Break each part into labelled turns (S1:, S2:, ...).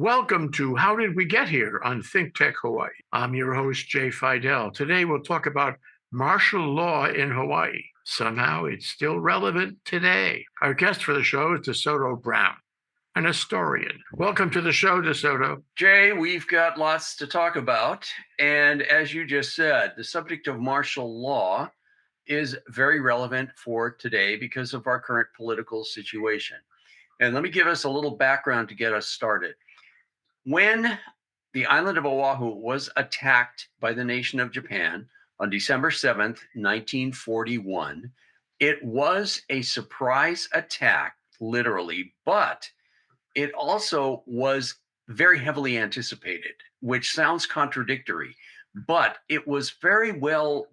S1: Welcome to How Did We Get Here on ThinkTech Hawaii. I'm your host, Jay Fidell. Today we'll talk about martial law in Hawaii. Somehow it's still relevant today. Our guest for the show is DeSoto Brown, an historian. Welcome to the show, DeSoto.
S2: Jay, we've got lots to talk about. And as you just said, the subject of martial law is very relevant for today because of our current political situation. And let me give us a little background to get us started. When the island of Oahu was attacked by the nation of Japan on December 7th, 1941, it was a surprise attack, literally, but it also was very heavily anticipated, which sounds contradictory, but it was very well,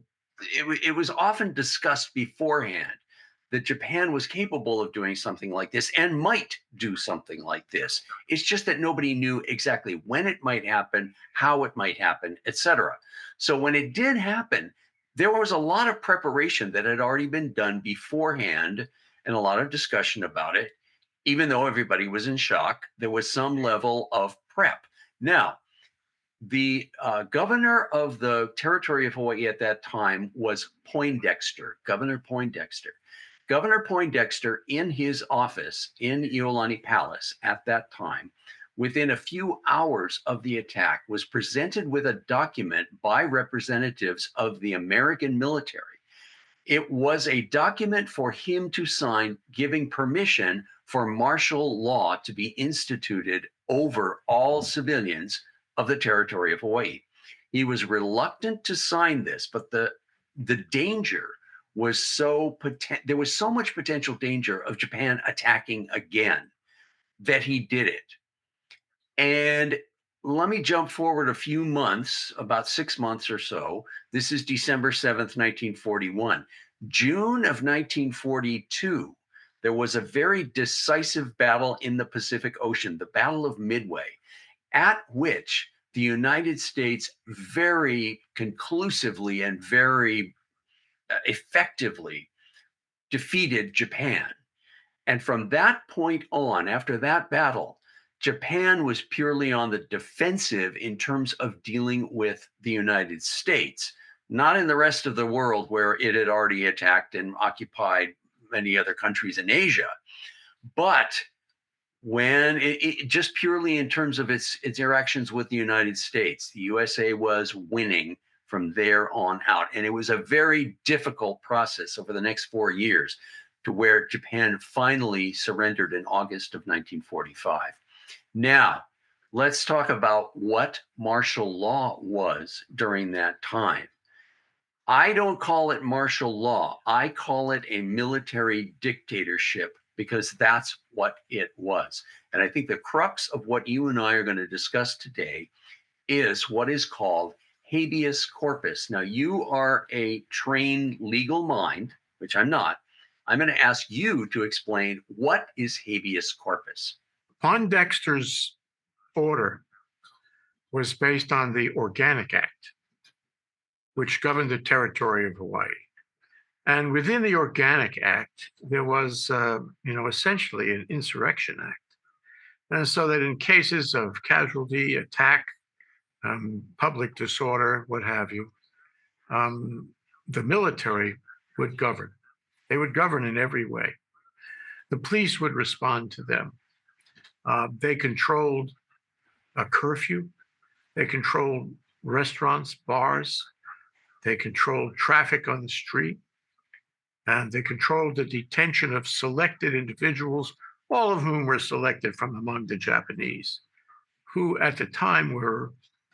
S2: it was often discussed beforehand that Japan was capable of doing something like this and might do something like this. It's just that nobody knew exactly when it might happen, how it might happen, etc. So when it did happen, there was a lot of preparation that had already been done beforehand and a lot of discussion about it. Even though everybody was in shock, there was some level of prep. Now, the governor of the territory of Hawaii at that time was Poindexter, Governor Poindexter. Governor Poindexter, in his office in Iolani Palace at that time, within a few hours of the attack, was presented with a document by representatives of the American military. It was a document for him to sign, giving permission for martial law to be instituted over all civilians of the territory of Hawaii. He was reluctant to sign this, but the danger was there was so much potential danger of Japan attacking again that he did it. And let me jump forward a few months, about 6 months or so. This is December 7th, 1941. June of 1942, there was a very decisive battle in the Pacific Ocean, the Battle of Midway, at which the United States very conclusively and very effectively defeated Japan. And from that point on, after that battle, Japan was purely on the defensive in terms of dealing with the United States, not in the rest of the world where it had already attacked and occupied many other countries in Asia. But when it just purely in terms of its interactions with the United States, the USA was winning from there on out. And it was a very difficult process over the next 4 years to where Japan finally surrendered in August of 1945. Now, let's talk about what martial law was during that time. I don't call it martial law. I call it a military dictatorship because that's what it was. And I think the crux of what you and I are going to discuss today is what is called habeas corpus. Now, you are a trained legal mind, which I'm not. I'm going to ask you to explain what is habeas corpus.
S1: Poindexter's order was based on the Organic Act, which governed the territory of Hawaii. And within the Organic Act, there was, essentially an insurrection act. And so that in cases of casualty, attack, public disorder, what have you, the military would govern. They would govern in every way. The police would respond to them. They controlled a curfew. They controlled restaurants, bars. They controlled traffic on the street. And they controlled the detention of selected individuals, all of whom were selected from among the Japanese, who at the time were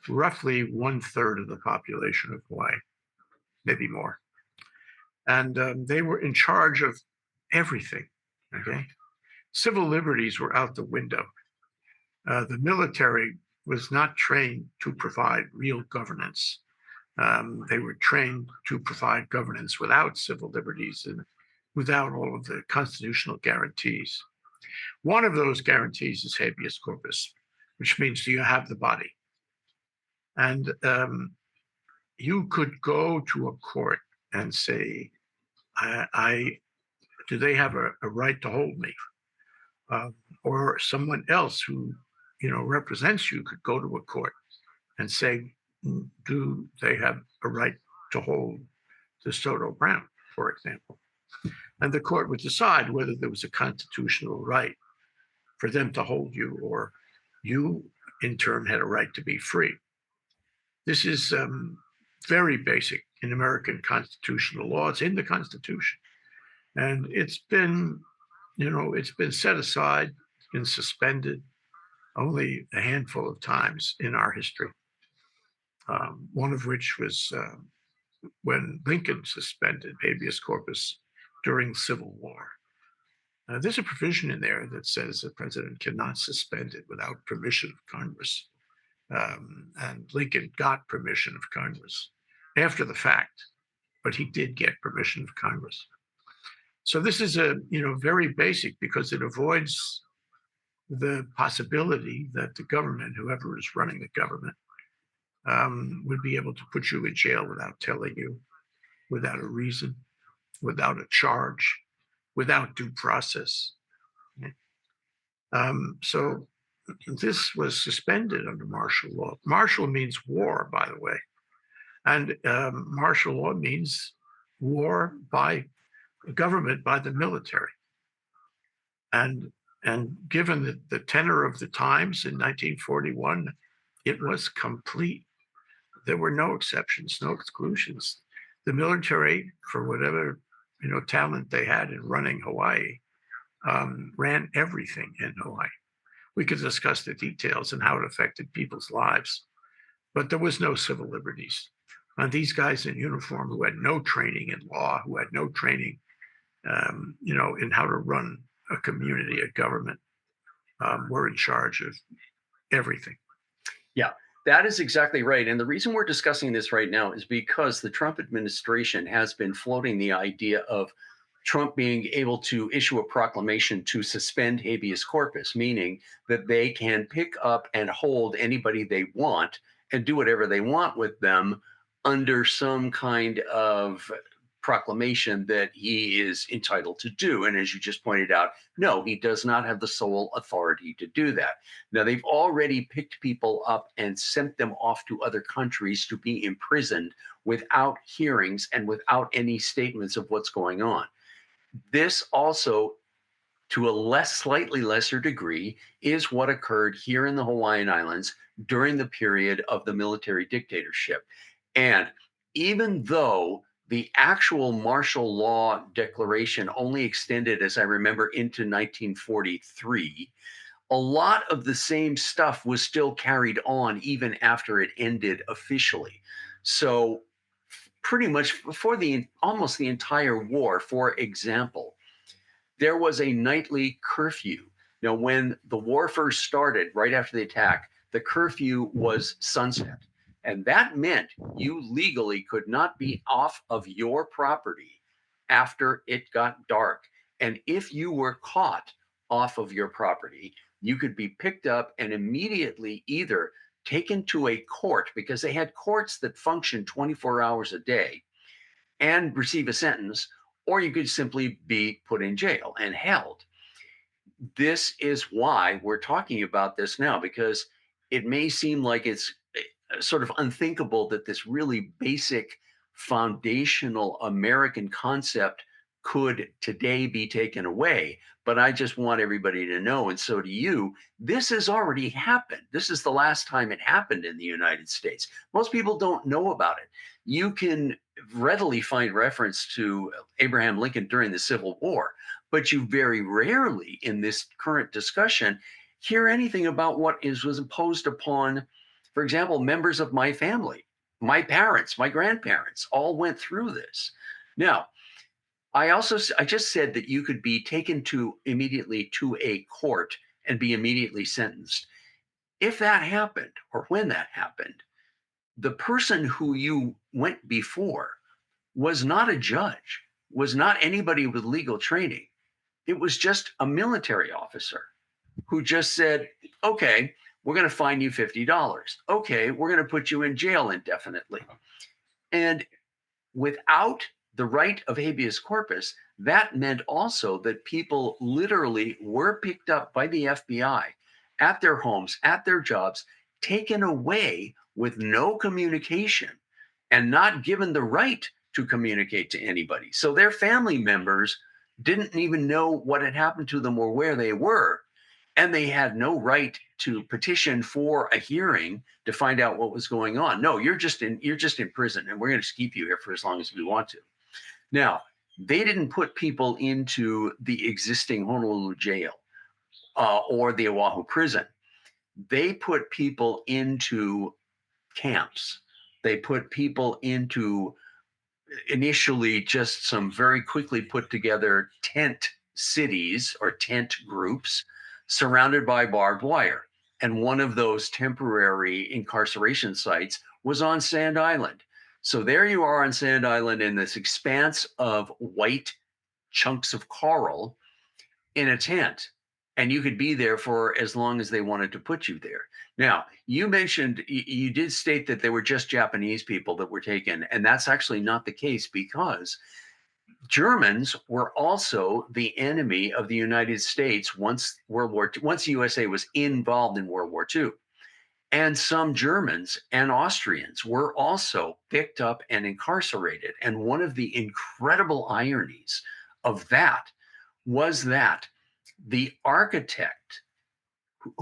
S1: roughly 1/3 of the population of Hawaii, maybe more. And they were in charge of everything, okay? Civil liberties were out the window. The military was not trained to provide real governance. They were trained to provide governance without civil liberties and without all of the constitutional guarantees. One of those guarantees is habeas corpus, which means do you have the body? And you could go to a court and say, do they have a right to hold me? Or someone else who represents you could go to a court and say, do they have a right to hold DeSoto Brown, for example? And the court would decide whether there was a constitutional right for them to hold you, or you, in turn, had a right to be free. This is very basic in American constitutional law. It's in the Constitution, and it's been set aside, it's been suspended only a handful of times in our history. One of which was when Lincoln suspended habeas corpus during the Civil War. There's a provision in there that says the president cannot suspend it without permission of Congress. And Lincoln got permission of Congress after the fact, but he did get permission of Congress. So this is very basic, because it avoids the possibility that the government, whoever is running the government, would be able to put you in jail without telling you, without a reason, without a charge, without due process. So this was suspended under martial law. Martial means war, by the way. And martial law means war by government, by the military. And given the tenor of the times in 1941, it was complete. There were no exceptions, no exclusions. The military, for whatever talent they had in running Hawaii, ran everything in Hawaii. We could discuss the details and how it affected people's lives, but there was no civil liberties. And these guys in uniform, who had no training in law, who had no training, in how to run a community, a government, were in charge of everything.
S2: Yeah, that is exactly right. And the reason we're discussing this right now is because the Trump administration has been floating the idea of Trump being able to issue a proclamation to suspend habeas corpus, meaning that they can pick up and hold anybody they want and do whatever they want with them under some kind of proclamation that he is entitled to do. And as you just pointed out, no, he does not have the sole authority to do that. Now, they've already picked people up and sent them off to other countries to be imprisoned without hearings and without any statements of what's going on. This also, to a slightly lesser degree, is what occurred here in the Hawaiian Islands during the period of the military dictatorship. And even though the actual martial law declaration only extended, as I remember, into 1943, a lot of the same stuff was still carried on even after it ended officially. So pretty much for almost the entire war, for example, there was a nightly curfew. Now, when the war first started, right after the attack, the curfew was sunset. And that meant you legally could not be off of your property after it got dark. And if you were caught off of your property, you could be picked up and immediately either taken to a court, because they had courts that functioned 24 hours a day, and receive a sentence, or you could simply be put in jail and held. This is why we're talking about this now, because it may seem like it's sort of unthinkable that this really basic foundational American concept could today be taken away. But I just want everybody to know, and so do you, this has already happened. This is the last time it happened in the United States. Most people don't know about it. You can readily find reference to Abraham Lincoln during the Civil War, but you very rarely in this current discussion hear anything about what was imposed upon, for example, members of my family. My parents, my grandparents all went through this. Now, I just said that you could be taken immediately to a court and be immediately sentenced. If that happened, or when that happened, the person who you went before was not a judge, was not anybody with legal training. It was just a military officer who just said, okay, we're going to fine you $50. Okay, we're going to put you in jail indefinitely. And without the right of habeas corpus, that meant also that people literally were picked up by the FBI at their homes, at their jobs, taken away with no communication and not given the right to communicate to anybody. So their family members didn't even know what had happened to them or where they were. And they had no right to petition for a hearing to find out what was going on. No, you're just in prison, and we're going to keep you here for as long as we want to. Now, they didn't put people into the existing Honolulu jail or the Oahu prison. They put people into camps. They put people into initially just some very quickly put together tent cities or tent groups surrounded by barbed wire. And one of those temporary incarceration sites was on Sand Island. So there you are on Sand Island in this expanse of white chunks of coral in a tent, and you could be there for as long as they wanted to put you there. Now, you mentioned, you did state that they were just Japanese people that were taken, and that's actually not the case, because Germans were also the enemy of the United States once once the USA was involved in World War II. And some Germans and Austrians were also picked up and incarcerated. And one of the incredible ironies of that was that the architect,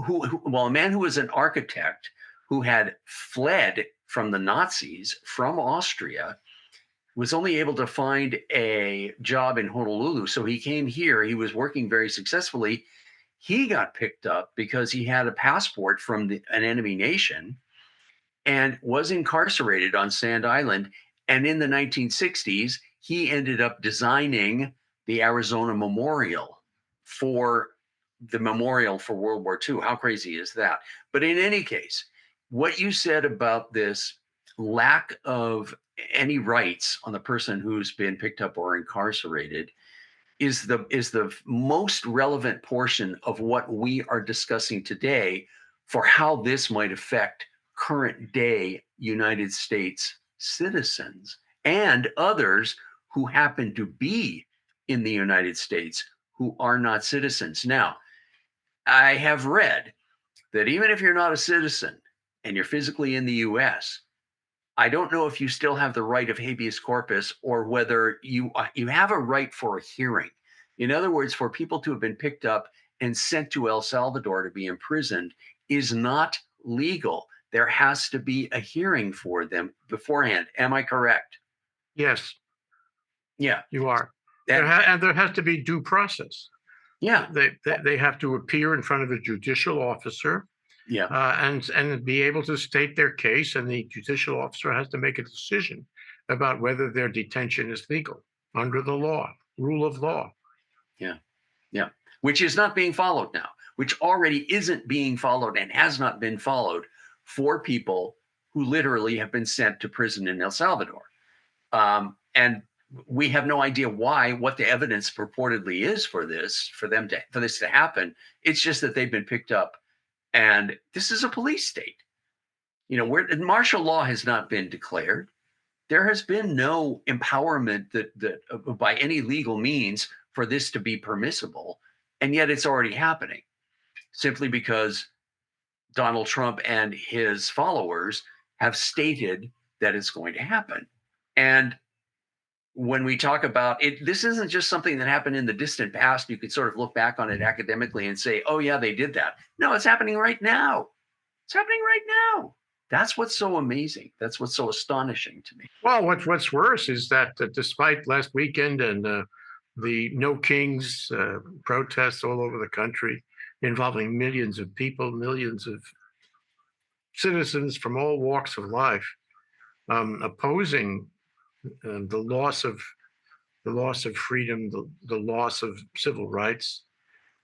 S2: well, a man who was an architect who had fled from the Nazis from Austria, was only able to find a job in Honolulu. So he came here. He was working very successfully. He got picked up because he had a passport from an enemy nation and was incarcerated on Sand Island. And in the 1960s, he ended up designing the Arizona Memorial for World War II. How crazy is that? But in any case, what you said about this lack of any rights on the person who's been picked up or incarcerated is the most relevant portion of what we are discussing today for how this might affect current day United States citizens and others who happen to be in the United States who are not citizens. Now, I have read that even if you're not a citizen and you're physically in the US, I don't know if you still have the right of habeas corpus, or whether you have a right for a hearing. In other words, for people to have been picked up and sent to El Salvador to be imprisoned is not legal. There has to be a hearing for them beforehand. Am I correct?
S1: Yes,
S2: Yeah.
S1: you are.
S2: And,
S1: And there has to be due process.
S2: yeah.
S1: They have to appear in front of a judicial officer,
S2: Yeah.
S1: and be able to state their case, and the judicial officer has to make a decision about whether their detention is legal under the law, rule of law.
S2: Yeah. Yeah. Which is not being followed now, which already isn't being followed and has not been followed for people who literally have been sent to prison in El Salvador. And we have no idea why, what the evidence purportedly is for this, for this to happen. It's just that they've been picked up, and this is a police state. You know, where martial law has not been declared. There has been no empowerment that by any legal means for this to be permissible, and yet it's already happening simply because Donald Trump and his followers have stated that it's going to happen. And when we talk about it, this isn't just something that happened in the distant past. You could sort of look back on it academically and say, oh, yeah, they did that. No, it's happening right now. It's happening right now. That's what's so amazing. That's what's so astonishing to me.
S1: Well, what's worse is that despite last weekend and the No Kings protests all over the country involving millions of people, millions of citizens from all walks of life, opposing the loss of freedom, the loss of civil rights,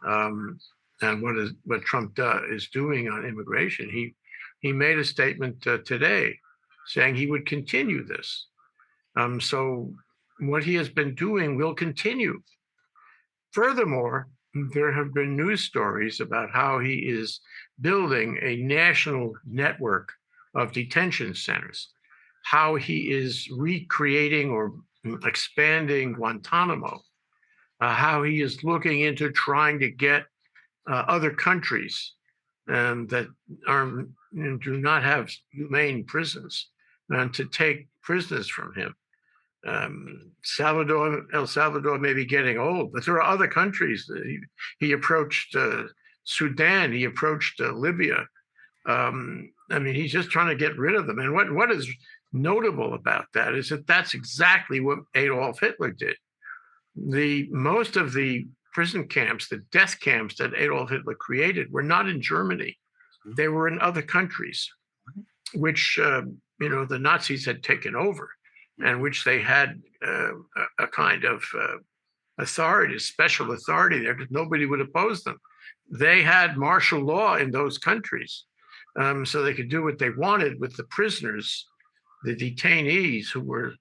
S1: and what Trump is doing on immigration. He made a statement today saying he would continue this. So what he has been doing will continue. Furthermore, there have been news stories about how he is building a national network of detention centers, how he is recreating or expanding Guantanamo, how he is looking into trying to get other countries that are, do not have humane prisons to take prisoners from him. El Salvador may be getting old, but there are other countries. He approached Sudan. He approached Libya. I mean, he's just trying to get rid of them. And what is notable about that is that that's exactly what Adolf Hitler did. Most of the prison camps, the death camps that Adolf Hitler created, were not in Germany. They were in other countries, which the Nazis had taken over, and which they had a kind of authority, special authority there, because nobody would oppose them. They had martial law in those countries, so they could do what they wanted with the prisoners, the detainees who were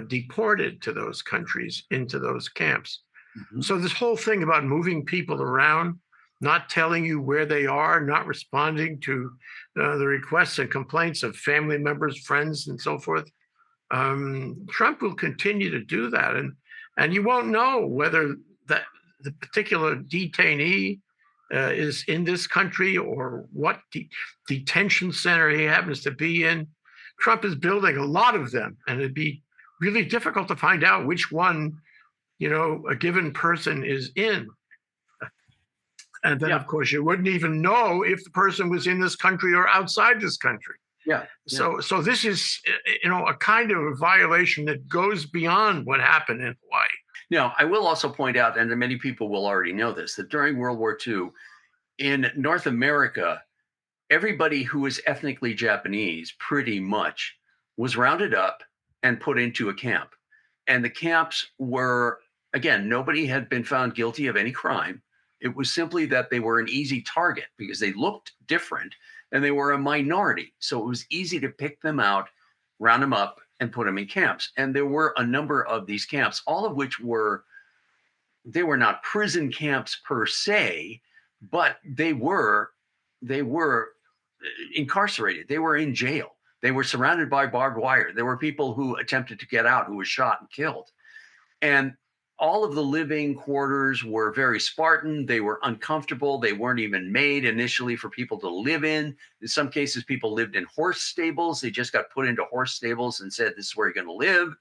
S1: deported to those countries, into those camps. So this whole thing about moving people around, not telling you where they are, not responding to the requests and complaints of family members, friends, and so forth. Trump will continue to do that, and you won't know whether that the particular detainee is in this country or what detention center he happens to be in. Trump is building a lot of them, and it'd be really difficult to find out which one, a given person is in. And then, of course, you wouldn't even know if the person was in this country or outside this country.
S2: Yeah.
S1: So this is, a kind of a violation that goes beyond what happened in Hawaii.
S2: Now, I will also point out, and many people will already know this, that during World War II, in North America, everybody who was ethnically Japanese pretty much was rounded up and put into a camp. And the camps were, again, nobody had been found guilty of any crime. It was simply that they were an easy target because they looked different and they were a minority. So it was easy to pick them out, round them up, and put them in camps. And there were a number of these camps, all of which they were not prison camps per se, but they were incarcerated. They were in jail. They were surrounded by barbed wire. There were people who attempted to get out who were shot and killed. And all of the living quarters were very Spartan. They were uncomfortable. They weren't even made initially for people to live in. In some cases, people lived in horse stables. They just got put into horse stables and said, this is where you're going to live.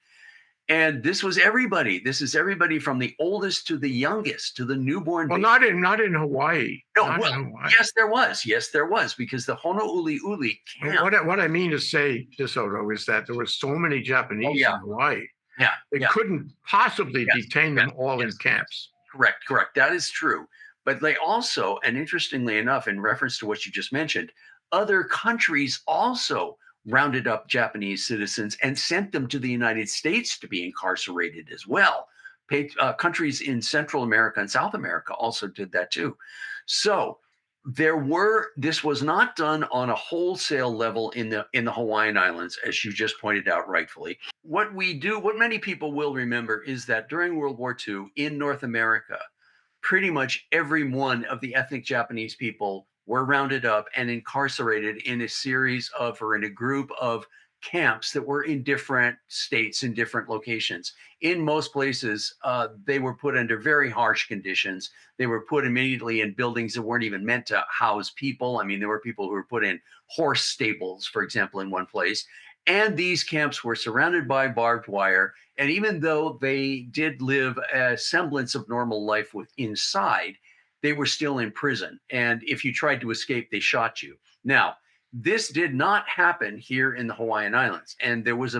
S2: And this was everybody. This is everybody from the oldest to the youngest, to the newborn.
S1: Well, not in Hawaii.
S2: No, well, in Hawaii. Yes, there was. Yes, there was, because the Honouliuli camp.
S1: What I mean to say, DeSoto, is that there were so many Japanese in Hawaii.
S2: Yeah.
S1: They couldn't possibly detain them all in camps.
S2: Correct. That is true. But they also, and interestingly enough, in reference to what you just mentioned, other countries also rounded up Japanese citizens and sent them to the United States to be incarcerated as well. Countries in Central America and South America also did that too. So this was not done on a wholesale level in the Hawaiian Islands, as you just pointed out rightfully. What many people will remember is that during World War II in North America, pretty much every one of the ethnic Japanese people were rounded up and incarcerated in a group of camps that were in different states, in different locations. In most places, they were put under very harsh conditions. They were put immediately in buildings that weren't even meant to house people. I mean, there were people who were put in horse stables, for example, in one place. And these camps were surrounded by barbed wire. And even though they did live a semblance of normal life inside, they were still in prison. And if you tried to escape, they shot you. Now, this did not happen here in the Hawaiian Islands. And there was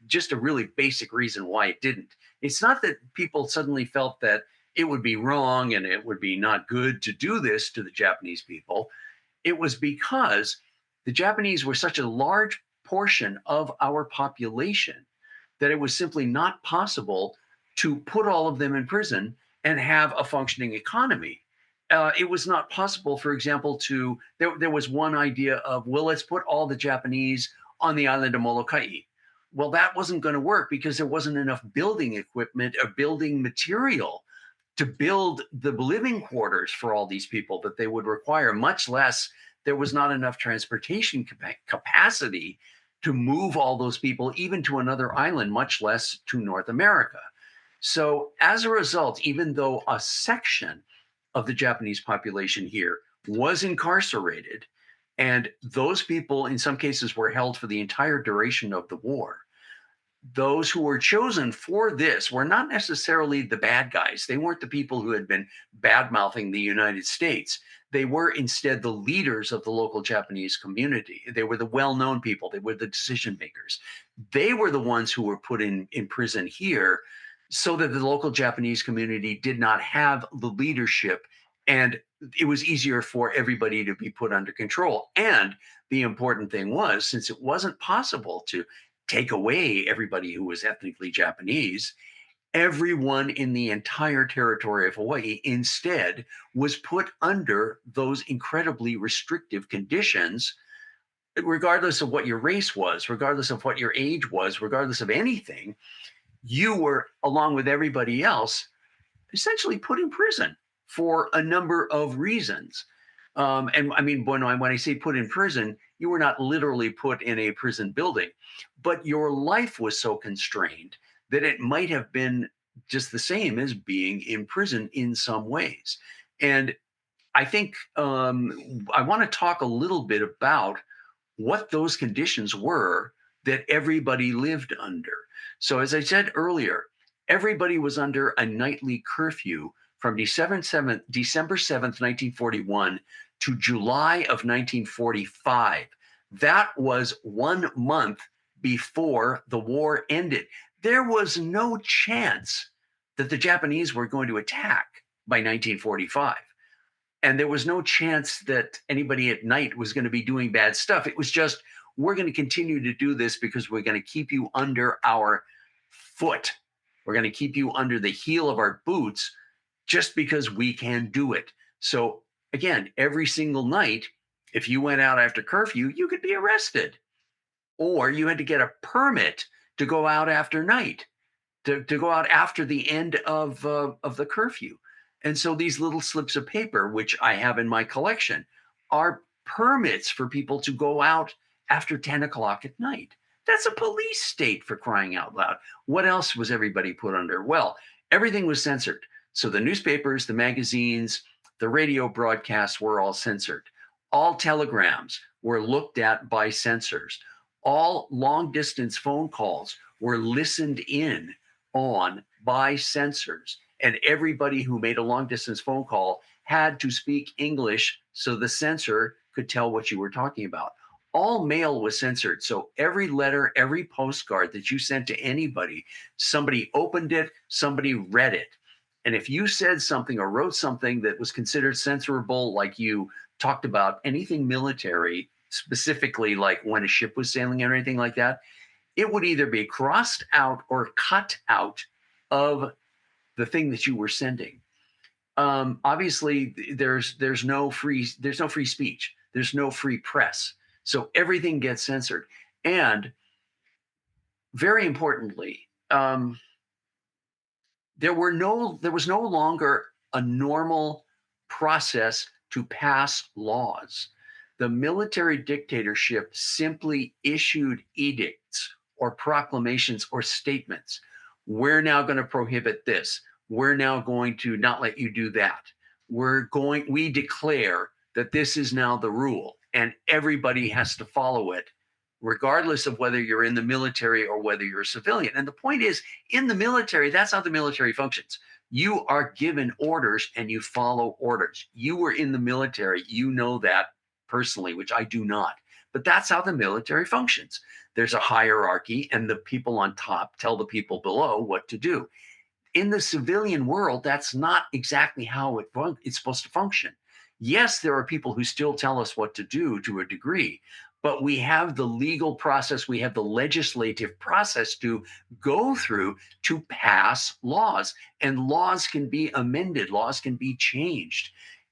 S2: just a really basic reason why it didn't. It's not that people suddenly felt that it would be wrong and it would be not good to do this to the Japanese people. It was because the Japanese were such a large portion of our population that it was simply not possible to put all of them in prison and have a functioning economy. It was not possible, for example, there was one idea of, well, let's put all the Japanese on the island of Molokai. Well, that wasn't going to work because there wasn't enough building equipment or building material to build the living quarters for all these people that they would require, much less there was not enough transportation capacity to move all those people even to another island, much less to North America. So as a result, even though a section of the Japanese population here was incarcerated. And those people, in some cases, were held for the entire duration of the war. Those who were chosen for this were not necessarily the bad guys. They weren't the people who had been bad mouthing the United States. They were instead the leaders of the local Japanese community. They were the well known people, they were the decision makers. They were the ones who were put in prison here so that the local Japanese community did not have the leadership. And it was easier for everybody to be put under control. And the important thing was, since it wasn't possible to take away everybody who was ethnically Japanese, everyone in the entire territory of Hawaii instead was put under those incredibly restrictive conditions, regardless of what your race was, regardless of what your age was, regardless of anything. You were, along with everybody else, essentially put in prison for a number of reasons. And I mean, when I say put in prison, you were not literally put in a prison building, but your life was so constrained that it might have been just the same as being in prison in some ways. And I think I want to talk a little bit about what those conditions were that everybody lived under. So, as I said earlier, everybody was under a nightly curfew from December 7th, 1941 to July of 1945. That was 1 month before the war ended. There was no chance that the Japanese were going to attack by 1945. And there was no chance that anybody at night was going to be doing bad stuff. It was just, we're going to continue to do this because we're going to keep you under our foot. We're going to keep you under the heel of our boots just because we can do it. So, again, every single night, if you went out after curfew, you could be arrested, or you had to get a permit to go out after night, to go out after the end of the curfew. And so these little slips of paper, which I have in my collection, are permits for people to go out after 10 o'clock at night. That's a police state, for crying out loud. What else was everybody put under? Well, everything was censored. So the newspapers, the magazines, the radio broadcasts were all censored. All telegrams were looked at by censors. All long distance phone calls were listened in on by censors. And everybody who made a long distance phone call had to speak English so the censor could tell what you were talking about. All mail was censored. So every letter, every postcard that you sent to anybody, somebody opened it, somebody read it. And if you said something or wrote something that was considered censorable, like you talked about anything military, specifically like when a ship was sailing or anything like that, it would either be crossed out or cut out of the thing that you were sending. Obviously, there's no free speech. There's no free press. So everything gets censored. And very importantly, there was no longer a normal process to pass laws. The military dictatorship simply issued edicts or proclamations or statements. We're now going to prohibit this. We're now going to not let you do that. We declare that this is now the rule, and everybody has to follow it, regardless of whether you're in the military or whether you're a civilian. And the point is, in the military, that's how the military functions. You are given orders and you follow orders. You were in the military, you know that personally, which I do not. But that's how the military functions. There's a hierarchy, and the people on top tell the people below what to do. In the civilian world, that's not exactly how it's supposed to function. Yes, there are people who still tell us what to do to a degree, but we have the legal process, we have the legislative process to go through to pass laws, and laws can be amended, laws can be changed.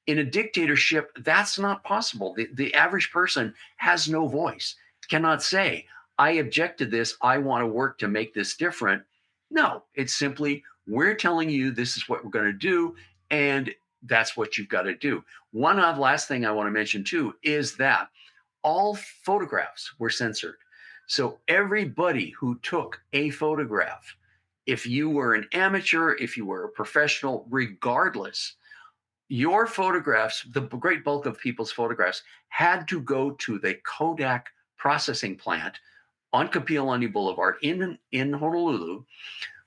S2: In a dictatorship, that's not possible. The average person has no voice, cannot say, I object to this, I want to work to make this different. No, it's simply, we're telling you this is what we're going to do, and that's what you've got to do. One odd last thing I want to mention too is that all photographs were censored. So everybody who took a photograph, if you were an amateur, if you were a professional, regardless, your photographs, the great bulk of people's photographs, had to go to the Kodak processing plant on Kapiolani Boulevard in Honolulu,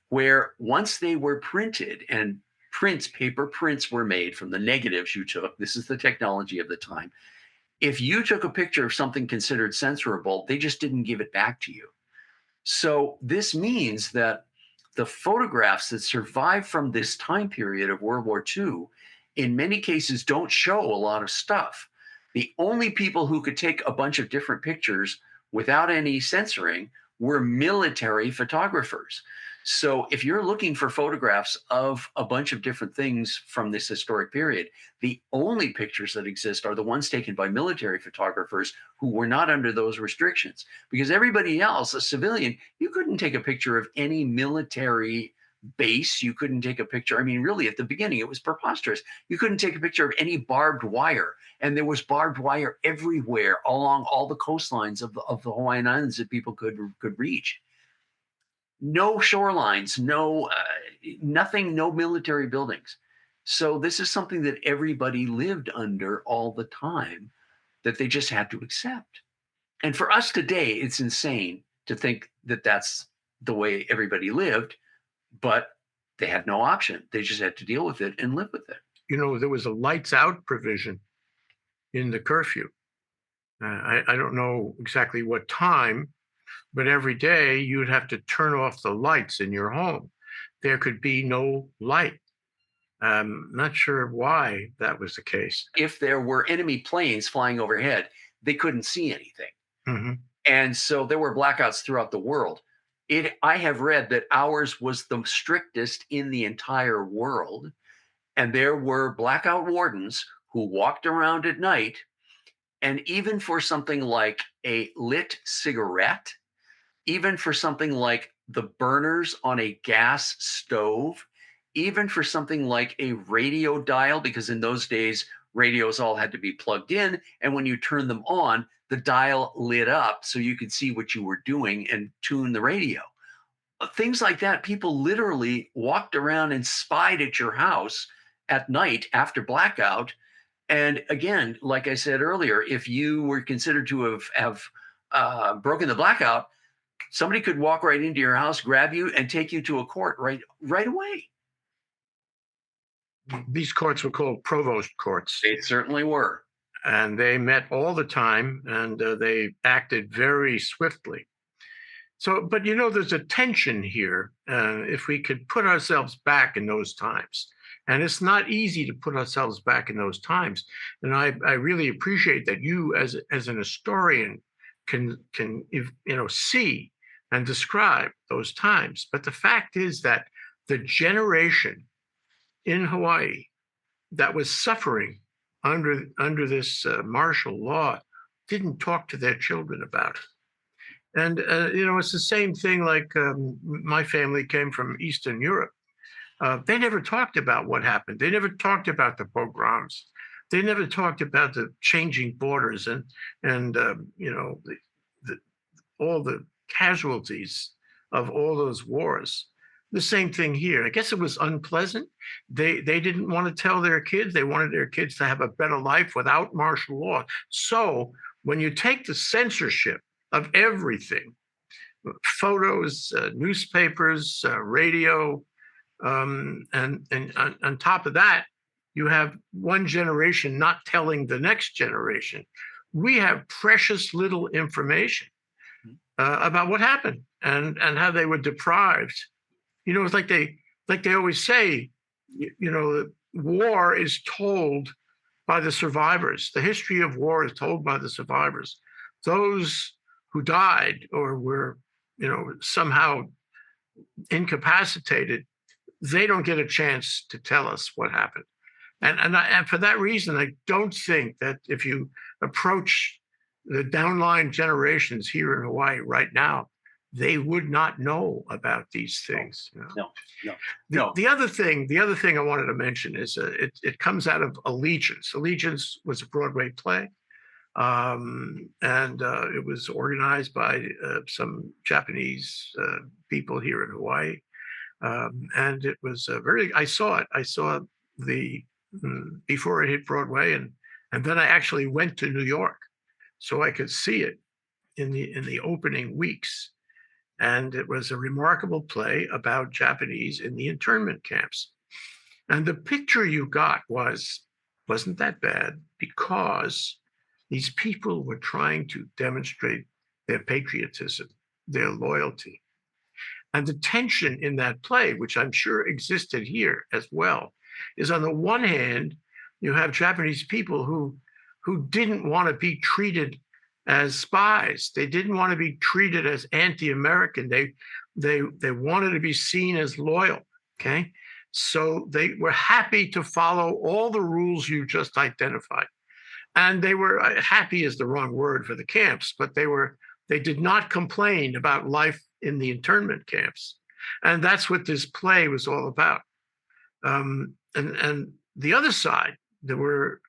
S2: where once they were printed and paper prints were made from the negatives you took. This is the technology of the time. If you took a picture of something considered censorable, they just didn't give it back to you. So this means that the photographs that survive from this time period of World War II, in many cases, don't show a lot of stuff. The only people who could take a bunch of different pictures without any censoring were military photographers. So if you're looking for photographs of a bunch of different things from this historic period, the only pictures that exist are the ones taken by military photographers who were not under those restrictions. Because everybody else, a civilian, you couldn't take a picture of any military base. You couldn't take a picture. I mean, really, at the beginning, it was preposterous. You couldn't take a picture of any barbed wire. And there was barbed wire everywhere along all the coastlines of the Hawaiian Islands that people could reach. No shorelines, no nothing, no military buildings. So this is something that everybody lived under all the time that they just had to accept. And for us today, it's insane to think that that's the way everybody lived, but they had no option. They just had to deal with it and live with it.
S1: There was a lights out provision in the curfew. I don't know exactly what time, but every day you'd have to turn off the lights in your home. There could be no light. Not sure why that was the case.
S2: If there were enemy planes flying overhead, they couldn't see anything.
S1: Mm-hmm.
S2: And so there were blackouts throughout the world. I have read that ours was the strictest in the entire world. And there were blackout wardens who walked around at night. And even for something like a lit cigarette, even for something like the burners on a gas stove, even for something like a radio dial, because in those days, radios all had to be plugged in. And when you turned them on, the dial lit up so you could see what you were doing and tune the radio. Things like that, people literally walked around and spied at your house at night after blackout. And again, like I said earlier, if you were considered to have broken the blackout, somebody could walk right into your house, grab you, and take you to a court right away.
S1: These courts were called provost courts.
S2: They certainly were.
S1: And they met all the time, and they acted very swiftly. So, but there's a tension here. If we could put ourselves back in those times, and it's not easy to put ourselves back in those times. And I really appreciate that you, as an historian, can see and describe those times. But the fact is that the generation in Hawaii that was suffering under this martial law didn't talk to their children about it. And it's the same thing. Like my family came from Eastern Europe. They never talked about what happened. They never talked about the pogroms. They never talked about the changing borders and all the casualties of all those wars. The same thing here. I guess it was unpleasant. They didn't want to tell their kids. They wanted their kids to have a better life without martial law. So when you take the censorship of everything, photos, newspapers, radio, and on top of that, you have one generation not telling the next generation. We have precious little information about what happened and how they were deprived. It's like they always say, war is told by the survivors. The history of war is told by the survivors. Those who died or were, somehow incapacitated, they don't get a chance to tell us what happened. And for that reason, I don't think that if you approach the downline generations here in Hawaii right now, they would not know about these things.
S2: No.
S1: The other thing I wanted to mention is it comes out of Allegiance. Allegiance was a Broadway play, and it was organized by some Japanese people here in Hawaii, and it was I saw it. I saw the before it hit Broadway, and then I actually went to New York so I could see it in the opening weeks. And it was a remarkable play about Japanese in the internment camps. And the picture you got wasn't that bad because these people were trying to demonstrate their patriotism, their loyalty. And the tension in that play, which I'm sure existed here as well, is on the one hand, you have Japanese people who didn't want to be treated as spies. They didn't want to be treated as anti-American. They wanted to be seen as loyal. Okay. So they were happy to follow all the rules you just identified. And they were happy is the wrong word for the camps, but they did not complain about life in the internment camps. And that's what this play was all about. And the other side, there were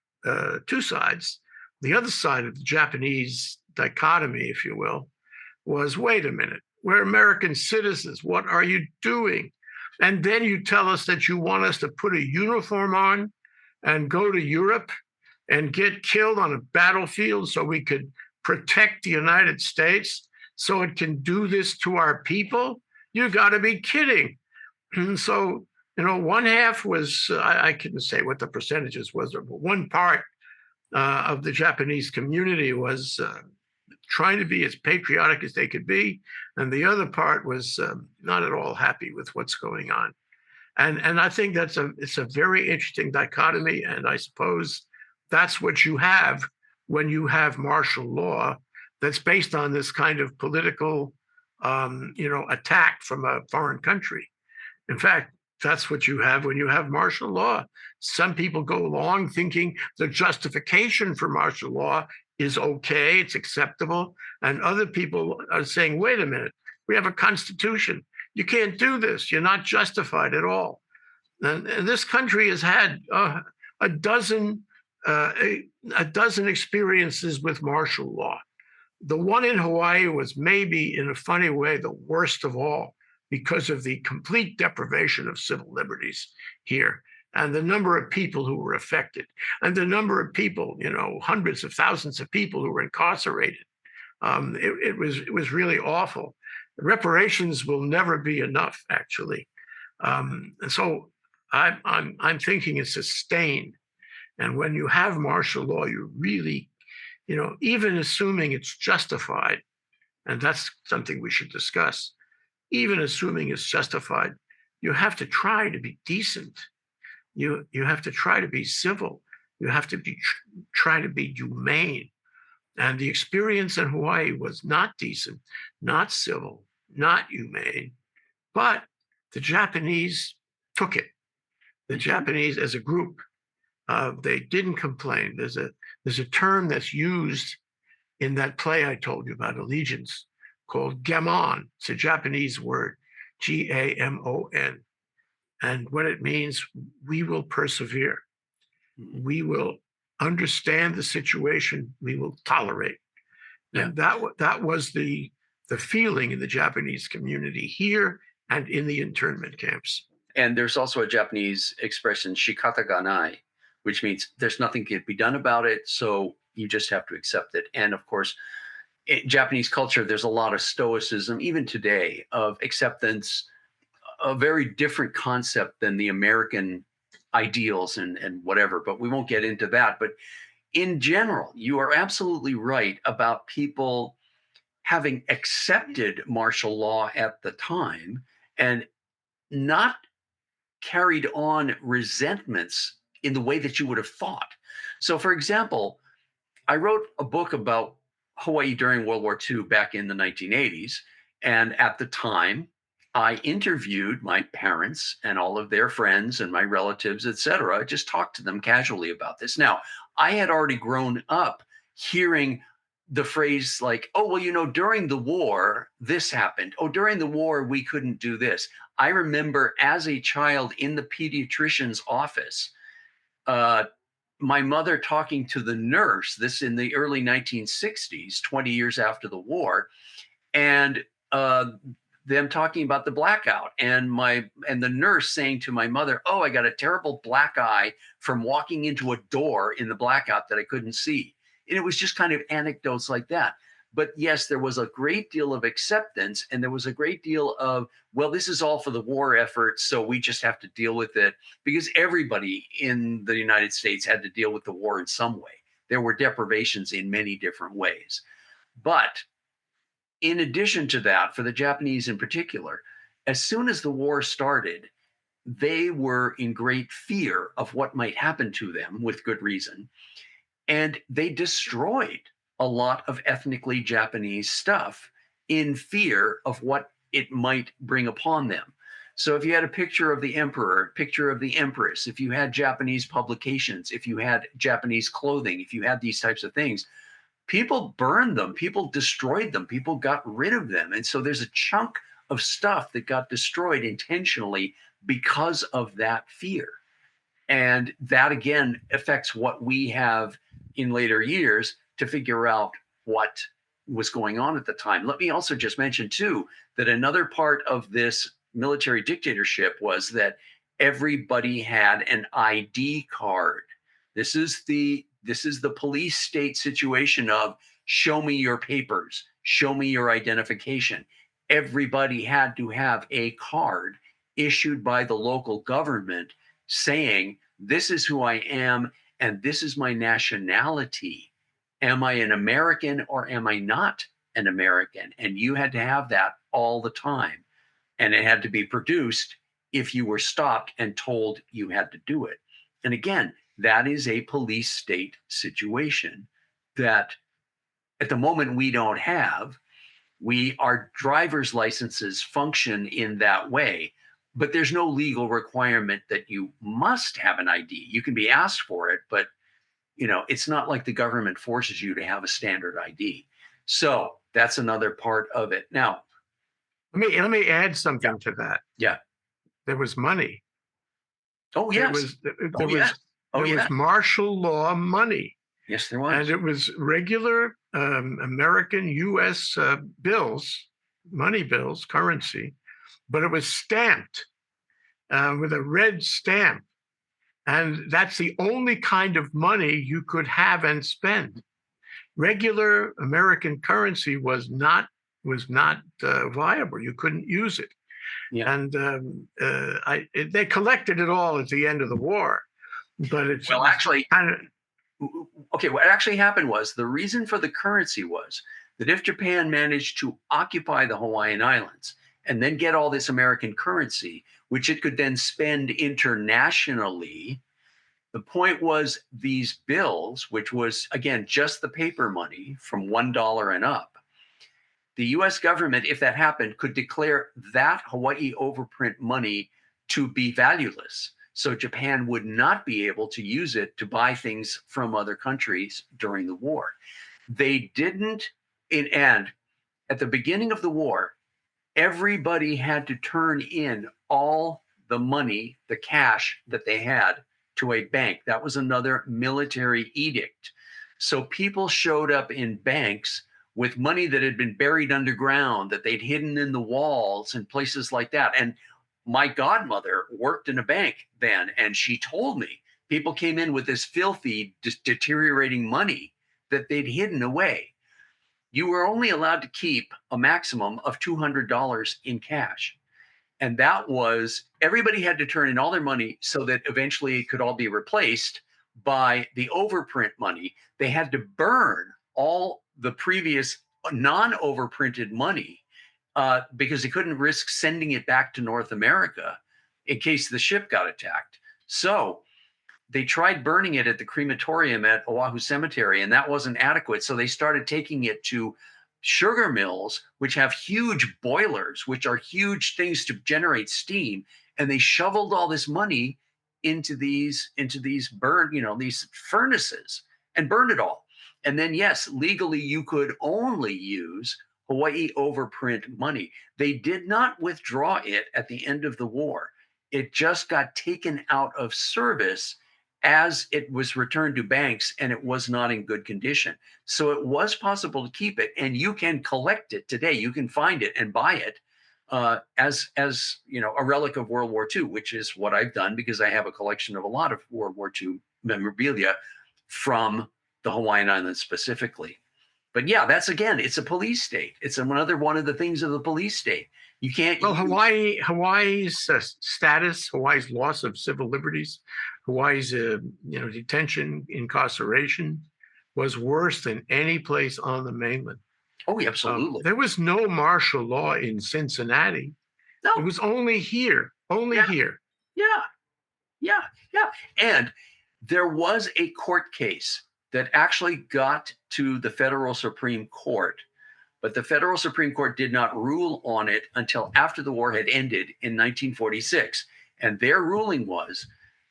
S1: two sides. The other side of the Japanese dichotomy, if you will, was, wait a minute, we're American citizens. What are you doing? And then you tell us that you want us to put a uniform on and go to Europe and get killed on a battlefield so we could protect the United States so it can do this to our people? You got to be kidding. And so, one half was, I couldn't say what the percentages was, but one part of the Japanese community was trying to be as patriotic as they could be. And the other part was not at all happy with what's going on. And I think it's a very interesting dichotomy. And I suppose that's what you have when you have martial law that's based on this kind of political, attack from a foreign country. In fact, that's what you have when you have martial law. Some people go along thinking the justification for martial law is okay, it's acceptable. And other people are saying, wait a minute, we have a constitution. You can't do this. You're not justified at all. And this country has had a dozen experiences with martial law. The one in Hawaii was maybe, in a funny way, the worst of all because of the complete deprivation of civil liberties here and the number of people who were affected and the number of people, hundreds of thousands of people who were incarcerated. It was really awful. Reparations will never be enough, actually. And so I'm thinking it's sustained. And when you have martial law, you really, even assuming it's justified, and that's something we should discuss, even assuming it's justified, you have to try to be decent. You have to try to be civil. You have to try to be humane. And the experience in Hawaii was not decent, not civil, not humane, but the Japanese took it. The Japanese as a group, they didn't complain. There's a term that's used in that play I told you about, Allegiance, called gamon. It's a Japanese word, Gamon. And what it means, we will persevere. We will understand the situation. We will tolerate. Yeah. And that was the feeling in the Japanese community here and in the internment camps.
S2: And there's also a Japanese expression, shikata ga nai, which means there's nothing can be done about it. So you just have to accept it. And of course, in Japanese culture, there's a lot of stoicism, even today, of acceptance, a very different concept than the American ideals and whatever, but we won't get into that. But in general, you are absolutely right about people having accepted martial law at the time and not carried on resentments in the way that you would have thought. So, for example, I wrote a book about Hawaii during World War II back in the 1980s. And at the time, I interviewed my parents and all of their friends and my relatives, et cetera. I just talked to them casually about this. Now, I had already grown up hearing the phrase like, oh, well, during the war, this happened. Oh, during the war, we couldn't do this. I remember as a child in the pediatrician's office, my mother talking to the nurse, this in the early 1960s, 20 years after the war. And them talking about the blackout and the nurse saying to my mother, "Oh, I got a terrible black eye from walking into a door in the blackout that I couldn't see." And it was just kind of anecdotes like that. But yes, there was a great deal of acceptance, and there was a great deal of, well, this is all for the war effort, so we just have to deal with it, because everybody in the United States had to deal with the war in some way. There were deprivations in many different ways. But in addition to that, for the Japanese in particular, as soon as the war started, they were in great fear of what might happen to them, with good reason. And they destroyed a lot of ethnically Japanese stuff in fear of what it might bring upon them. So if you had a picture of the emperor, picture of the empress, if you had Japanese publications, if you had Japanese clothing, if you had these types of things, people burned them, people destroyed them, people got rid of them. And so there's a chunk of stuff that got destroyed intentionally because of that fear. And that again affects what we have in later years to figure out what was going on at the time. Let me also just mention, too, that another part of this military dictatorship was that everybody had an ID card. This is the police state situation of show me your papers, show me your identification. Everybody had to have a card issued by the local government saying, this is who I am and this is my nationality. Am I an American or am I not an American? And you had to have that all the time. And it had to be produced if you were stopped and told you had to do it. And again, that is a police state situation that at the moment we don't have. Our driver's licenses function in that way, but there's no legal requirement that you must have an ID. You can be asked for it, but it's not like the government forces you to have a standard ID. So that's another part of it. Now,
S1: let me add
S2: yeah,
S1: something to that.
S2: yeah.
S1: There was money.
S2: Oh
S1: There
S2: yes.
S1: was
S2: Oh yes. Oh
S1: there
S2: yeah.
S1: was martial law money,
S2: Yes, there
S1: and
S2: was.
S1: it was regular American U.S. Bills, money bills, currency, but it was stamped with a red stamp, and that's the only kind of money you could have and spend. Regular American currency was not viable. You couldn't use it,
S2: Yeah.
S1: and they collected it all at the end of the war. But it
S2: Well,
S1: was
S2: actually,
S1: kind of
S2: okay, what actually happened was the reason for the currency was that if Japan managed to occupy the Hawaiian Islands and then get all this American currency, which it could then spend internationally, the point was these bills, which was again just the paper money from $1 and up, the US government, if that happened, could declare that Hawaii overprint money to be valueless. So Japan would not be able to use it to buy things from other countries during the war. They didn't, and at the beginning of the war, everybody had to turn in all the money, the cash that they had to a bank. That was another military edict. So people showed up in banks with money that had been buried underground, that they'd hidden in the walls and places like that. And my godmother worked in a bank then, and she told me people came in with this filthy, deteriorating money that they'd hidden away. You were only allowed to keep a maximum of $200 in cash. And that was, everybody had to turn in all their money so that eventually it could all be replaced by the overprint money. They had to burn all the previous non-overprinted money because they couldn't risk sending it back to North America in case the ship got attacked. So they tried burning it at the crematorium at Oahu Cemetery, and that wasn't adequate. So they started taking it to sugar mills, which have huge boilers, which are huge things to generate steam. And they shoveled all this money into these these furnaces and burned it all. And then, yes, legally, you could only use Hawaii overprint money. They did not withdraw it at the end of the war. It just got taken out of service as it was returned to banks, and it was not in good condition. So it was possible to keep it, and you can collect it today. You can find it and buy it as a relic of World War II, which is what I've done because I have a collection of a lot of World War II memorabilia from the Hawaiian Islands specifically. But yeah, that's again, it's a police state. It's another one of the things of the police state. You can't.
S1: Well, Hawaii's status, Hawaii's loss of civil liberties, Hawaii's detention, incarceration was worse than any place on the mainland.
S2: Oh, yeah, absolutely.
S1: There was no martial law in Cincinnati.
S2: No.
S1: It was only here,
S2: Yeah.
S1: here.
S2: Yeah. Yeah. Yeah. And there was a court case that actually got to the federal Supreme Court, but the federal Supreme Court did not rule on it until after the war had ended in 1946. And their ruling was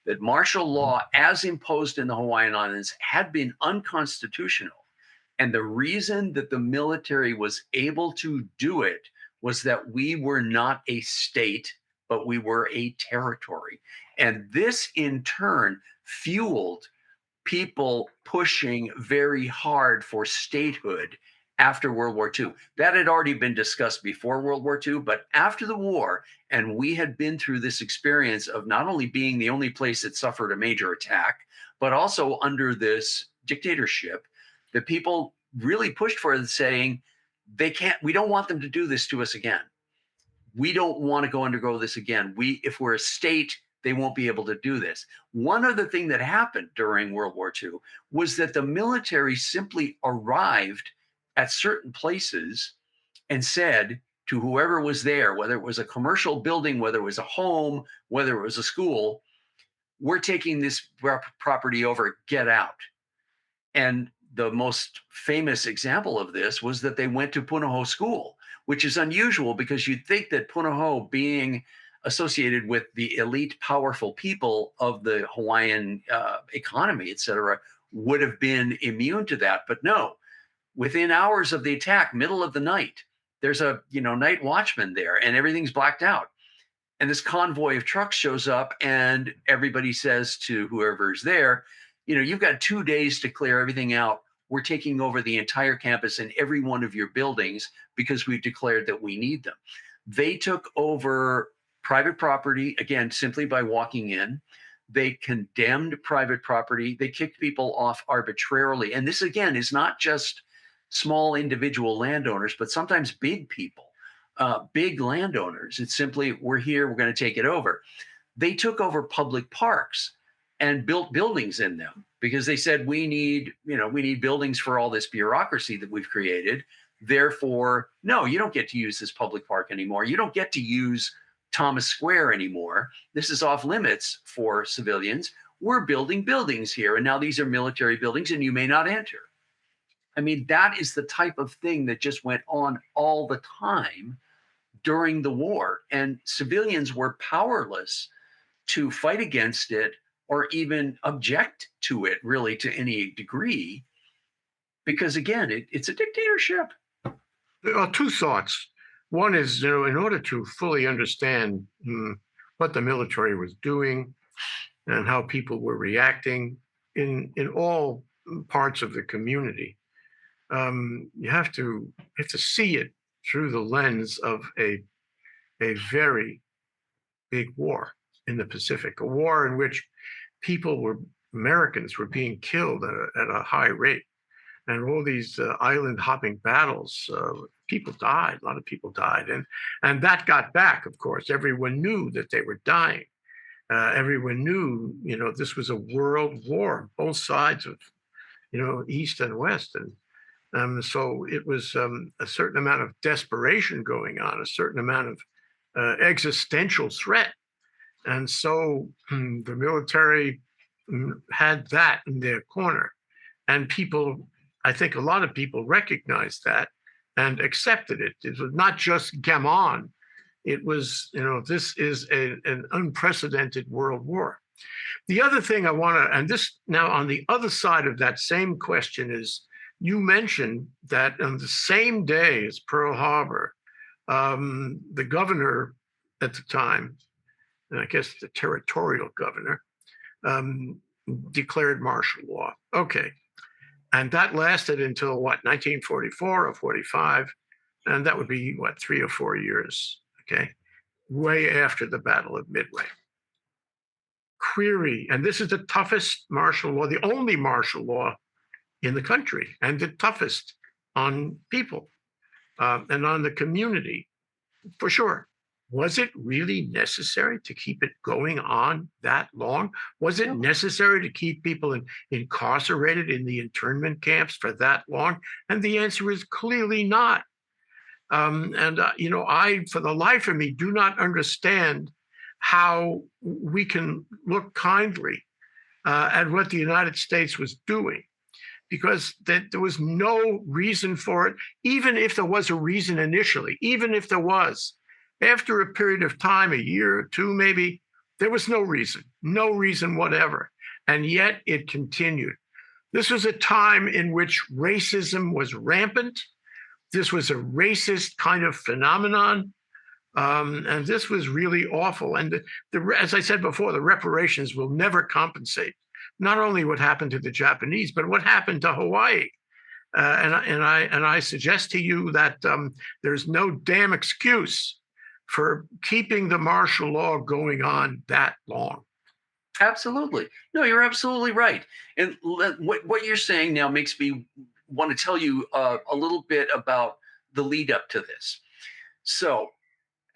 S2: that martial law, as imposed in the Hawaiian Islands, had been unconstitutional. And the reason that the military was able to do it was that we were not a state, but we were a territory. And this, in turn, fueled people pushing very hard for statehood after World War II. That had already been discussed before World War II, but after the war, and we had been through this experience of not only being the only place that suffered a major attack, but also under this dictatorship, that people really pushed for it, saying, we don't want them to do this to us again. We don't want to undergo this again. If we're a state, they won't be able to do this. One other thing that happened during World War II was that the military simply arrived at certain places and said to whoever was there, whether it was a commercial building, whether it was a home, whether it was a school, we're taking this property over, get out. And the most famous example of this was that they went to Punahou School, which is unusual because you'd think that Punahou, being associated with the elite, powerful people of the Hawaiian economy, et cetera, would have been immune to that. But no, within hours of the attack, middle of the night, there's a night watchman there and everything's blacked out. And this convoy of trucks shows up and everybody says to whoever's there, you've got 2 days to clear everything out. We're taking over the entire campus and every one of your buildings because we've declared that we need them. They took over private property, again, simply by walking in. They condemned private property. They kicked people off arbitrarily. And this, again, is not just small individual landowners, but sometimes big people, big landowners. It's simply, we're here, we're going to take it over. They took over public parks and built buildings in them because they said, we need buildings for all this bureaucracy that we've created. Therefore, no, you don't get to use this public park anymore. You don't get to use Thomas Square anymore. This is off limits for civilians. We're building buildings here. And now these are military buildings and you may not enter. I mean, that is the type of thing that just went on all the time during the war. And civilians were powerless to fight against it or even object to it really to any degree. Because again, it's a dictatorship.
S1: There are two thoughts. One is, in order to fully understand what the military was doing and how people were reacting in all parts of the community, you have to see it through the lens of a very big war in the Pacific, a war in which Americans were being killed at a high rate. And all these island hopping battles, people died, a lot of people died. And that got back, of course. Everyone knew that they were dying. Everyone knew, this was a world war, both sides of, East and West. And so it was a certain amount of desperation going on, a certain amount of existential threat. And so the military had that in their corner. And people, I think a lot of people recognized that and accepted it. It was not just gammon. It was, this is an unprecedented world war. The other thing I want to, and this now on the other side of that same question is, you mentioned that on the same day as Pearl Harbor, the governor at the time, and I guess the territorial governor, declared martial law. Okay. And that lasted until 1944 or 45. And that would be 3 or 4 years. okay, way after the Battle of Midway. Query, and this is the toughest martial law, the only martial law in the country, and the toughest on people and on the community, for sure. Was it really necessary to keep it going on that long? Was it necessary to keep people incarcerated in the internment camps for that long? And the answer is clearly not. I, for the life of me, do not understand how we can look kindly at what the United States was doing, because there was no reason for it, even if there was a reason initially, even if there was. After a period of time, a year or two maybe, there was no reason whatever. And yet it continued. This was a time in which racism was rampant. This was a racist kind of phenomenon. And this was really awful. And as I said before, the reparations will never compensate not only what happened to the Japanese, but what happened to Hawaii. And I suggest to you that there's no damn excuse for keeping the martial law going on that long.
S2: Absolutely. No, you're absolutely right. And what you're saying now makes me want to tell you a little bit about the lead up to this. So,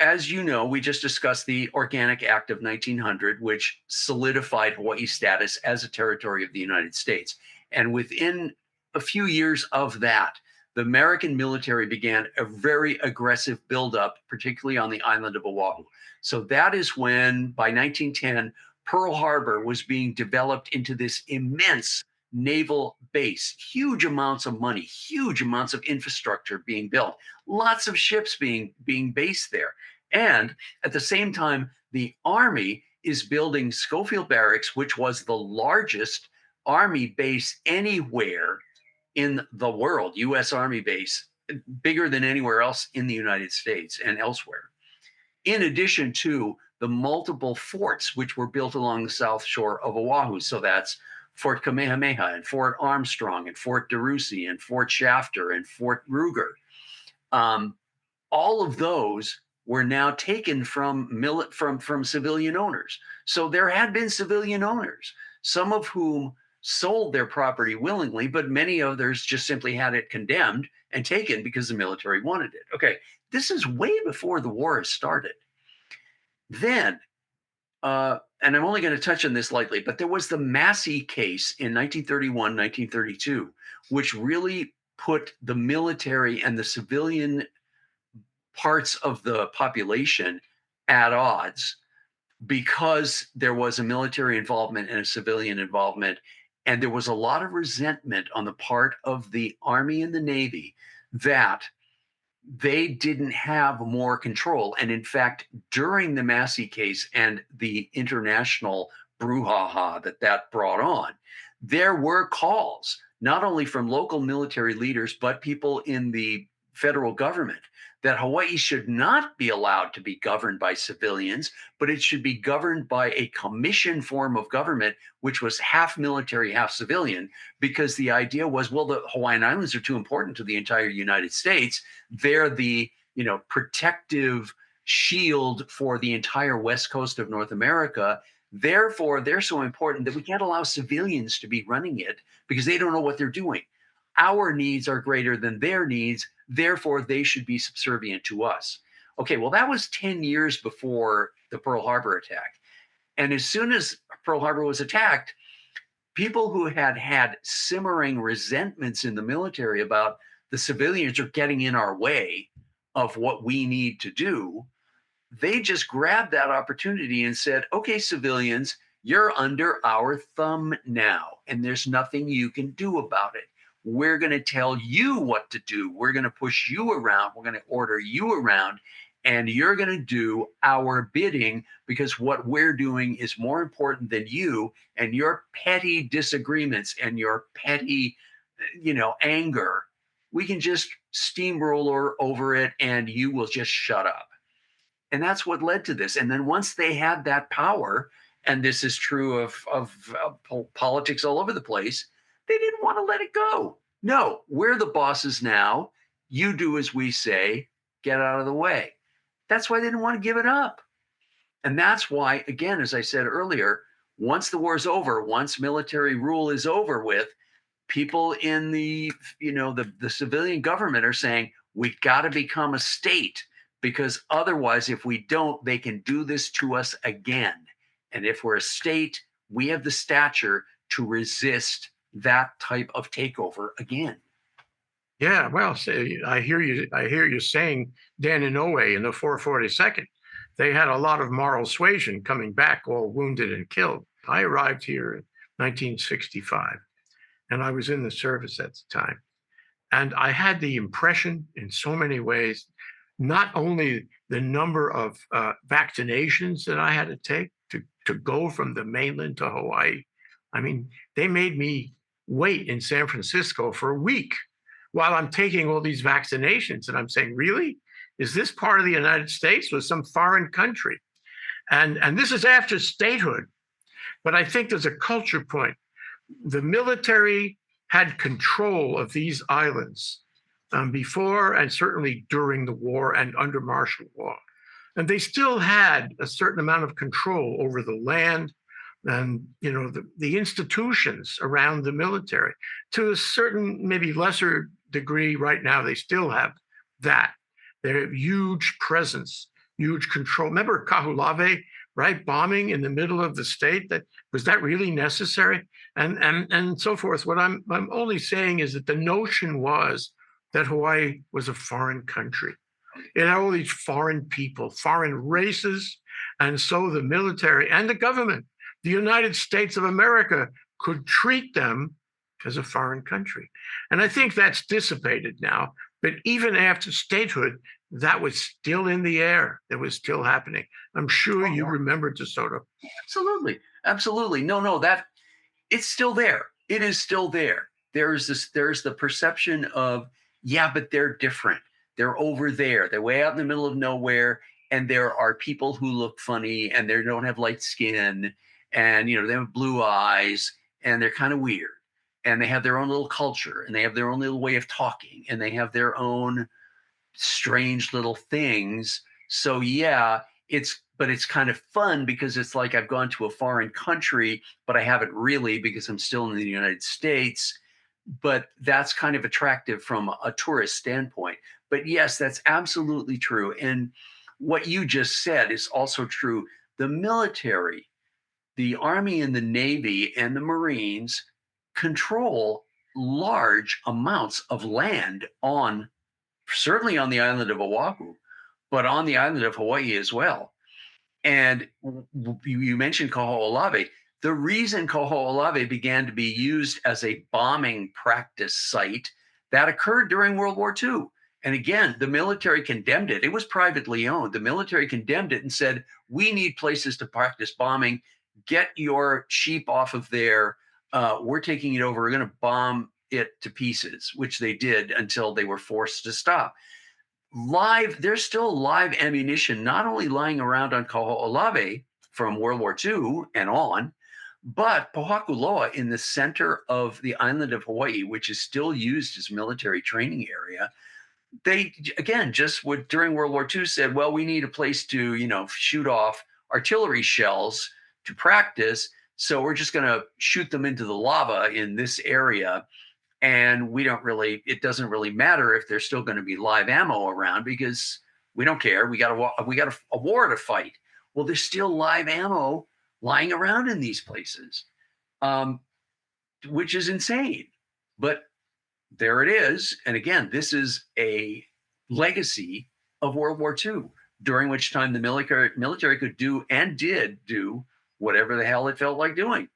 S2: as you know, we just discussed the Organic Act of 1900, which solidified Hawaii's status as a territory of the United States. And within a few years of that, the American military began a very aggressive buildup, particularly on the island of Oahu. So that is when, by 1910, Pearl Harbor was being developed into this immense naval base, huge amounts of money, huge amounts of infrastructure being built, lots of ships being based there. And at the same time, the Army is building Schofield Barracks, which was the largest Army base anywhere in the world, U.S. Army base, bigger than anywhere else in the United States and elsewhere. In addition to the multiple forts which were built along the south shore of Oahu. So that's Fort Kamehameha and Fort Armstrong and Fort DeRussy and Fort Shafter and Fort Ruger. All of those were now taken from civilian owners. So there had been civilian owners, some of whom sold their property willingly, but many others just simply had it condemned and taken because the military wanted it. Okay, this is way before the war has started. Then, and I'm only going to touch on this lightly, but there was the Massey case in 1931, 1932, which really put the military and the civilian parts of the population at odds, because there was a military involvement and a civilian involvement. And there was a lot of resentment on the part of the Army and the Navy that they didn't have more control. And in fact, during the Massey case and the international brouhaha that brought on, there were calls, not only from local military leaders, but people in the federal government, that Hawaii should not be allowed to be governed by civilians, but it should be governed by a commission form of government, which was half military, half civilian, because the idea was, well, the Hawaiian Islands are too important to the entire United States. They're the, protective shield for the entire west coast of North America. Therefore, they're so important that we can't allow civilians to be running it because they don't know what they're doing. Our needs are greater than their needs. Therefore, they should be subservient to us. Okay, well, that was 10 years before the Pearl Harbor attack. And as soon as Pearl Harbor was attacked, people who had had simmering resentments in the military about the civilians are getting in our way of what we need to do, they just grabbed that opportunity and said, okay, civilians, you're under our thumb now, and there's nothing you can do about it. We're going to tell you what to do. We're going to push you around. We're going to order you around, and you're going to do our bidding, because what we're doing is more important than you and your petty disagreements and your petty, anger. We can just steamroller over it, and you will just shut up. And that's what led to this. And then once they had that power, and this is true of politics all over the place, they didn't want to let it go. No, we're the bosses now. You do as we say, get out of the way. That's why they didn't want to give it up. And that's why, again, as I said earlier, once the war is over, once military rule is over with, people in the civilian government are saying we got to become a state, because otherwise, if we don't, they can do this to us again. And if we're a state, we have the stature to resist that type of takeover again.
S1: Yeah, well, say, I hear you. I hear you saying Dan Inouye in the 442nd. They had a lot of moral suasion coming back, all wounded and killed. I arrived here in 1965, and I was in the service at the time. And I had the impression, in so many ways, not only the number of vaccinations that I had to take to go from the mainland to Hawaii. I mean, they made me wait in San Francisco for a week while I'm taking all these vaccinations. And I'm saying, really? Is this part of the United States or some foreign country? And this is after statehood. But I think there's a culture point. The military had control of these islands before and certainly during the war and under martial law. And they still had a certain amount of control over the land and the institutions around the military. To a certain, maybe lesser degree right now, they still have that. They have huge presence, huge control. Remember Kahulave, right? Bombing in the middle of the state. Was that really necessary? And so forth. What I'm only saying is that the notion was that Hawaii was a foreign country. It had all these foreign people, foreign races, and so the military and the government, the United States of America, could treat them as a foreign country. And I think that's dissipated now. But even after statehood, that was still in the air. It was still happening. I'm sure you remember DeSoto.
S2: Absolutely. Absolutely. No, that it's still there. It is still there. There's the perception of, yeah, but they're different. They're over there. They're way out in the middle of nowhere. And there are people who look funny and they don't have light skin and they have blue eyes and they're kind of weird. And they have their own little culture and they have their own little way of talking and they have their own strange little things. So yeah, it's kind of fun because it's like I've gone to a foreign country, but I haven't really because I'm still in the United States. But that's kind of attractive from a tourist standpoint. But yes, that's absolutely true. And what you just said is also true. The military, the Army and the Navy and the Marines control large amounts of land certainly on the island of Oahu, but on the island of Hawaii as well. And you mentioned Kaho'olawe. The reason Kaho'olawe began to be used as a bombing practice site, that occurred during World War II. And again, the military condemned it. It was privately owned. The military condemned it and said, we need places to practice bombing. Get your sheep off of there. We're taking it over. We're going to bomb it to pieces, which they did until they were forced to stop. There's still live ammunition, not only lying around on Kaho'olawe from World War II and on, but Pohakuloa in the center of the island of Hawaii, which is still used as a military training area. They, again, just would during World War II said, well, we need a place to, shoot off artillery shells to practice. So we're just going to shoot them into the lava in this area. And it doesn't really matter if there's still going to be live ammo around because we don't care. We got a war to fight. Well, there's still live ammo lying around in these places, which is insane. But there it is. And again, this is a legacy of World War II, during which time the military could do and did do whatever the hell it felt like doing.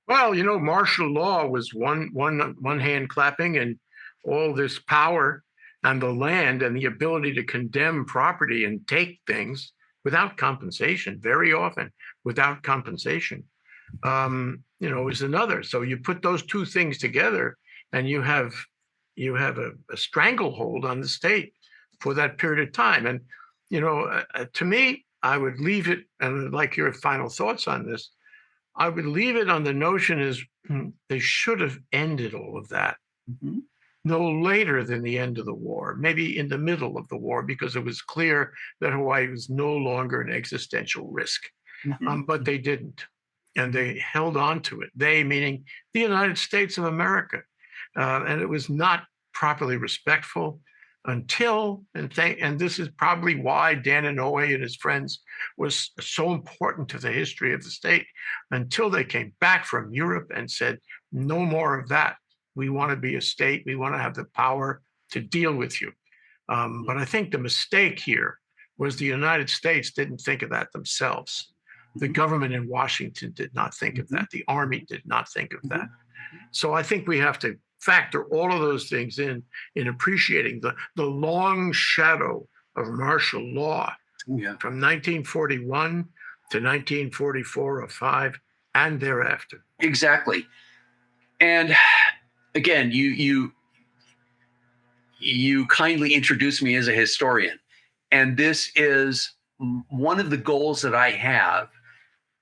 S1: Well, martial law was one hand clapping, and all this power and the land and the ability to condemn property and take things without compensation, very often without compensation, is another. So you put those two things together, and you have a stranglehold on the state for that period of time. And to me, I would leave it, and I'd like your final thoughts on this. I would leave it on the notion is they should have ended all of that.
S2: Mm-hmm.
S1: no later than the end of the war, maybe in the middle of the war, because it was clear that Hawaii was no longer an existential risk. But they didn't. And they held on to it. They, meaning the United States of America. And it was not properly respectful until, and this is probably why Dan Inouye and his friends was so important to the history of the state, until they came back from Europe and said, no more of that. We want to be a state. We want to have the power to deal with you. But I think the mistake here was the United States didn't think of that themselves. The government in Washington did not think of that. The Army did not think of that. So I think we have to factor all of those things in appreciating the long shadow of martial law from 1941 to 1944 or 5 and thereafter.
S2: Exactly. And again, you kindly introduced me as a historian, and this is one of the goals that I have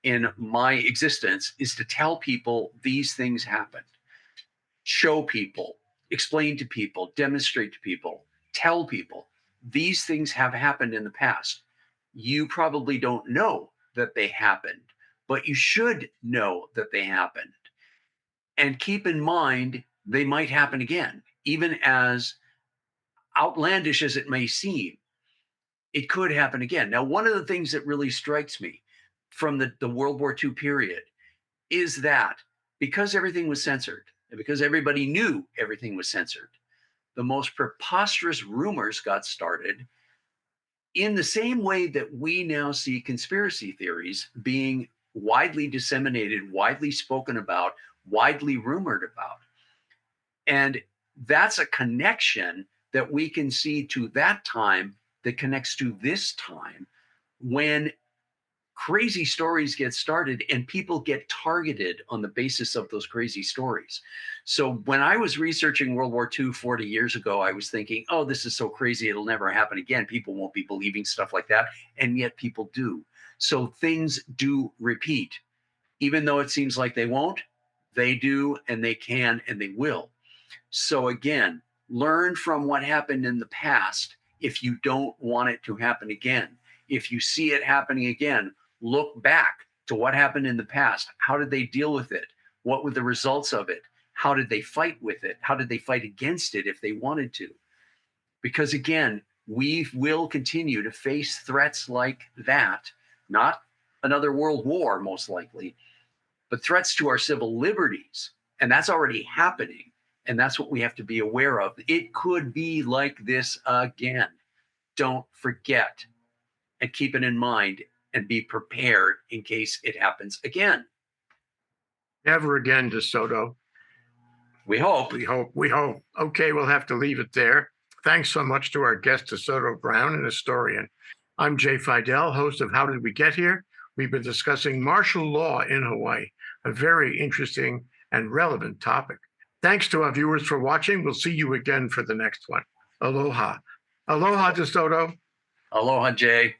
S2: in my existence, is to tell people these things happened, show people, explain to people, demonstrate to people, tell people these things have happened in the past. You probably don't know that they happened, but you should know that they happened. And keep in mind, they might happen again, even as outlandish as it may seem. It could happen again. Now, one of the things that really strikes me from the World War II period is that because everything was censored and because everybody knew everything was censored, the most preposterous rumors got started in the same way that we now see conspiracy theories being widely disseminated, widely spoken about, widely rumored about. And that's a connection that we can see to that time that connects to this time, when crazy stories get started and people get targeted on the basis of those crazy stories. So when I was researching World War II 40 years ago, I was thinking, oh, this is so crazy, it'll never happen again. People won't be believing stuff like that. And yet people do. So things do repeat. Even though it seems like they won't, they do, and they can, and they will. So again, learn from what happened in the past if you don't want it to happen again. If you see it happening again, look back to what happened in the past. How did they deal with it? What were the results of it? How did they fight with it? How did they fight against it if they wanted to? Because again, we will continue to face threats like that, not another world war, most likely, but threats to our civil liberties. And that's already happening. And that's what we have to be aware of. It could be like this again. Don't forget, and keep it in mind, and be prepared in case it happens again.
S1: Never again, DeSoto.
S2: We hope.
S1: We hope. We hope. Okay, we'll have to leave it there. Thanks so much to our guest, DeSoto Brown, an historian. I'm Jay Fidell, host of How Did We Get Here? We've been discussing martial law in Hawaii, a very interesting and relevant topic. Thanks to our viewers for watching. We'll see you again for the next one. Aloha. Aloha, DeSoto.
S2: Aloha, Jay.